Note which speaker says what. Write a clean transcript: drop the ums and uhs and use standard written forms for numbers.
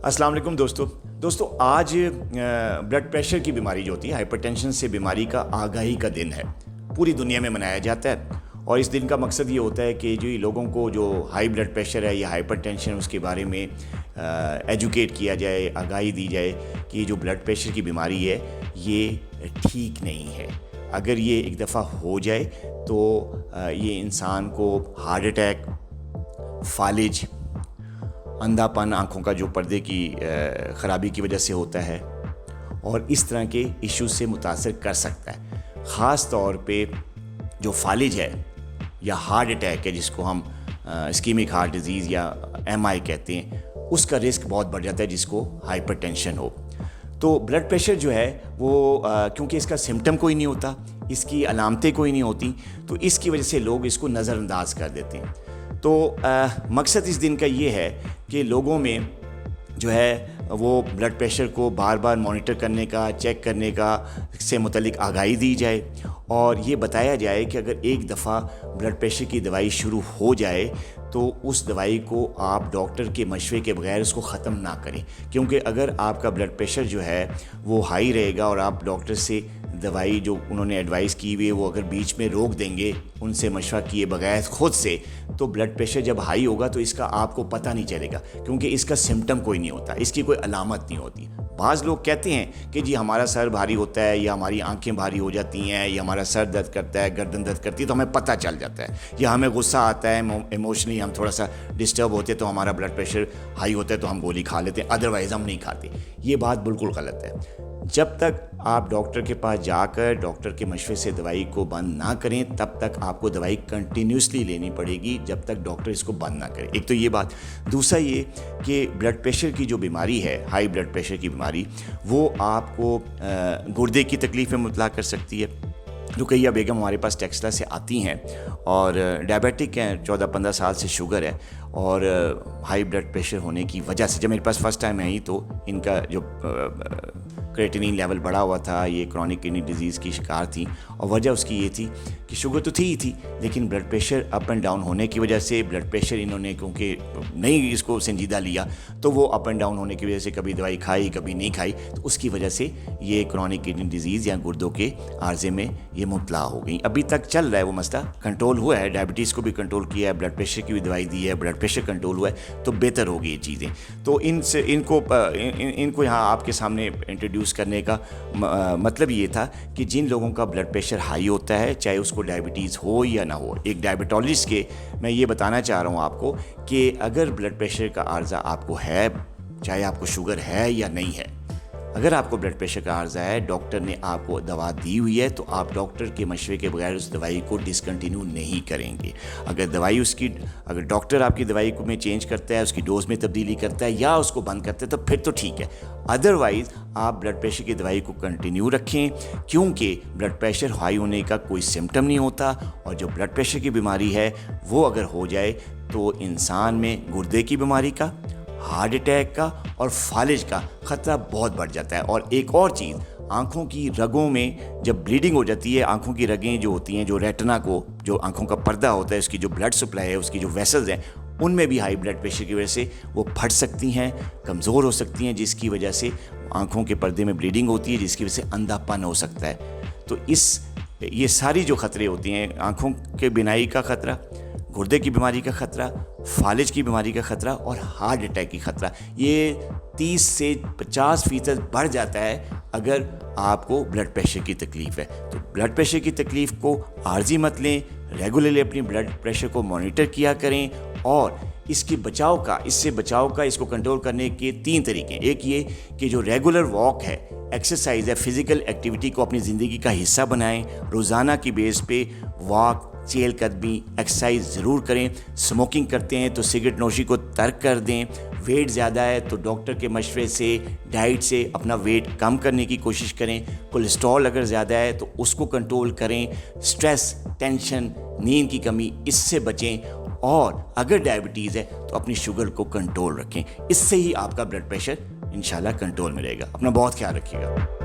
Speaker 1: अस्सलाम वालेकुम दोस्तों आज ब्लड प्रेशर की बीमारी जो होती है, हाइपरटेंशन से बीमारी का आगाही का दिन है। पूरी दुनिया में मनाया जाता है और इस दिन का मकसद ये होता है कि जो लोगों को जो हाई ब्लड प्रेशर है या हाइपरटेंशन उसके बारे में एजुकेट किया जाए, आगाही दी जाए कि जो ब्लड प्रेशर की बीमारी है ये ठीक नहीं है। अगर ये एक दफ़ा हो जाए तो ये इंसान को हार्ट अटैक, फालिज, अंधापन, आँखों का जो पर्दे की ख़राबी की वजह से होता है और इस तरह के इश्यूज से मुतासर कर सकता है। ख़ास तौर पे जो फालिज है या हार्ट अटैक है जिसको हम इस्कीमिक हार्ट डिजीज़ या MI कहते हैं, उसका रिस्क बहुत बढ़ जाता है जिसको हाइपरटेंशन हो। तो ब्लड प्रेशर जो है वो क्योंकि इसका सिम्टम कोई नहीं होता, इसकी अलामतें कोई नहीं होती, तो इसकी वजह से लोग इसको नज़रअंदाज कर देते हैं। तो मकसद इस दिन का ये है कि लोगों में जो है वो ब्लड प्रेशर को बार बार मॉनिटर करने का, चेक करने का से मुतल्लिक आगाही दी जाए और ये बताया जाए कि अगर एक दफ़ा ब्लड प्रेशर की दवाई शुरू हो जाए तो उस दवाई को आप डॉक्टर के मशवरे के बगैर उसको ख़त्म ना करें, क्योंकि अगर आपका ब्लड प्रेशर जो है वो हाई रहेगा और आप डॉक्टर से दवाई जो उन्होंने एडवाइस की हुई है वो अगर बीच में रोक देंगे उनसे मशवरा किए बगैर खुद से, तो ब्लड प्रेशर जब हाई होगा तो इसका आपको पता नहीं चलेगा क्योंकि इसका सिम्टम कोई नहीं होता, इसकी कोई अलामत नहीं होती। बाज़ लोग कहते हैं कि जी हमारा सर भारी होता है या हमारी आंखें भारी हो जाती हैं या हमारा सर दर्द करता है, गर्दन दर्द करती है तो हमें पता चल जाता है, या हमें गुस्सा आता है, इमोशनली हम थोड़ा सा डिस्टर्ब होते हैं तो हमारा ब्लड प्रेशर हाई होता है तो हम गोली खा लेते हैं, अदरवाइज़ हम नहीं खाते। ये बात बिल्कुल गलत है। जब तक आप डॉक्टर के पास जाकर डॉक्टर के मशवरे से दवाई को बंद ना करें तब तक आपको दवाई कंटिन्यूसली लेनी पड़ेगी जब तक डॉक्टर इसको बंद ना करे। एक तो ये बात। दूसरा ये कि ब्लड प्रेशर की जो बीमारी है, हाई ब्लड प्रेशर की बीमारी, वो आपको गुर्दे की तकलीफ़ में मुब्तला कर सकती है। रुकैया बेगम हमारे पास टेक्सला से आती हैं और डायबिटिक हैं, 14-15 साल से शुगर है और हाई ब्लड प्रेशर होने की वजह से जब मेरे पास फ़र्स्ट टाइम आई तो इनका जो क्रेटिनिन लेवल बढ़ा हुआ था, ये क्रॉनिक किडनी डिजीज़ की शिकार थी और वजह उसकी ये थी कि शुगर तो थी ही थी लेकिन blood pressure up and down होने की वजह से, ब्लड प्रेशर इन्होंने क्योंकि नहीं इसको संजीदा लिया तो वो अप एंड डाउन होने की वजह से कभी दवाई खाई कभी नहीं खाई, तो उसकी वजह से ये क्रॉनिक किडनी डिजीज़ या गुर्दों के आर्जे में ये मुब्तला हो गई। अभी तक चल रहा है वो मसला, कंट्रोल हुआ है, डायबिटीज़ को भी कंट्रोल किया है, ब्लड प्रेशर की भी दवाई दी है, ब्लड प्रेशर कंट्रोल हुआ है, तो बेहतर होगी ये चीज़ें। तो इनको यहाँ आपके सामने इंट्रोड्यूस करने का मतलब ये था कि जिन लोगों का ब्लड प्रेशर हाई होता है, चाहे उसको डायबिटीज़ हो या ना हो, एक डायबिटोलॉजिस्ट के मैं ये बताना चाह रहा हूँ आपको कि अगर ब्लड प्रेशर का आर्जा आपको है, चाहे आपको शुगर है या नहीं है, अगर आपको ब्लड प्रेशर का आर्जा है, डॉक्टर ने आपको दवा दी हुई है तो आप डॉक्टर के मशवरे के बगैर उस दवाई को डिसकंटिन्यू नहीं करेंगे। अगर डॉक्टर आपकी दवाई को में चेंज करता है, उसकी डोज में तब्दीली करता है या उसको बंद करता है तो फिर तो ठीक है, अदरवाइज़ आप ब्लड प्रेशर की दवाई को कंटिन्यू रखें क्योंकि ब्लड प्रेशर हाई होने का कोई सिम्टम नहीं होता और जो ब्लड प्रेशर की बीमारी है वो अगर हो जाए तो इंसान में गुर्दे की बीमारी का, हार्ट अटैक का और फालिज का ख़तरा बहुत बढ़ जाता है। और एक और चीज़, आँखों की रगों में जब ब्लीडिंग हो जाती है, आँखों की रगें जो होती हैं, जो रेटिना को, जो आँखों का पर्दा होता है, उसकी जो ब्लड सप्लाई है, उसकी जो वेसल्स हैं, उनमें भी हाई ब्लड प्रेशर की वजह से वो फट सकती हैं, कमज़ोर हो सकती हैं, जिसकी वजह से आँखों के पर्दे में ब्लीडिंग होती है, जिसकी वजह से अंधापन हो सकता है। तो ये सारी जो ख़तरे होती हैं, आँखों के बिनाई का ख़तरा, गुर्दे की बीमारी का ख़तरा, फालिज की बीमारी का ख़तरा और हार्ट अटैक की ख़तरा, ये 30 से 50% बढ़ जाता है अगर आपको ब्लड प्रेशर की तकलीफ़ है। तो ब्लड प्रेशर की तकलीफ़ को आर्जी मत लें, रेगुलरली अपनी ब्लड प्रेशर को मॉनिटर किया करें और इससे बचाव का इसको कंट्रोल करने के 3 तरीके हैं। एक ये कि जो रेगुलर वॉक है, एक्सरसाइज है, फिज़िकल एक्टिविटी को अपनी ज़िंदगी का हिस्सा बनाएं, रोज़ाना की बेस पे वॉक, चहलकदमी, एक्सरसाइज ज़रूर करें। स्मोकिंग करते हैं तो सिगरेट नोशी को तर्क कर दें। वेट ज़्यादा है तो डॉक्टर के मशवरे से, डाइट से अपना वेट कम करने की कोशिश करें। कोलेस्ट्रॉल अगर ज़्यादा है तो उसको कंट्रोल करें। स्ट्रेस, टेंशन, नींद की कमी, इससे बचें और अगर डायबिटीज़ है तो अपनी शुगर को कंट्रोल रखें। इससे ही आपका ब्लड प्रेशर इंशाल्लाह कंट्रोल में रहेगा। अपना बहुत ख्याल रखिएगा।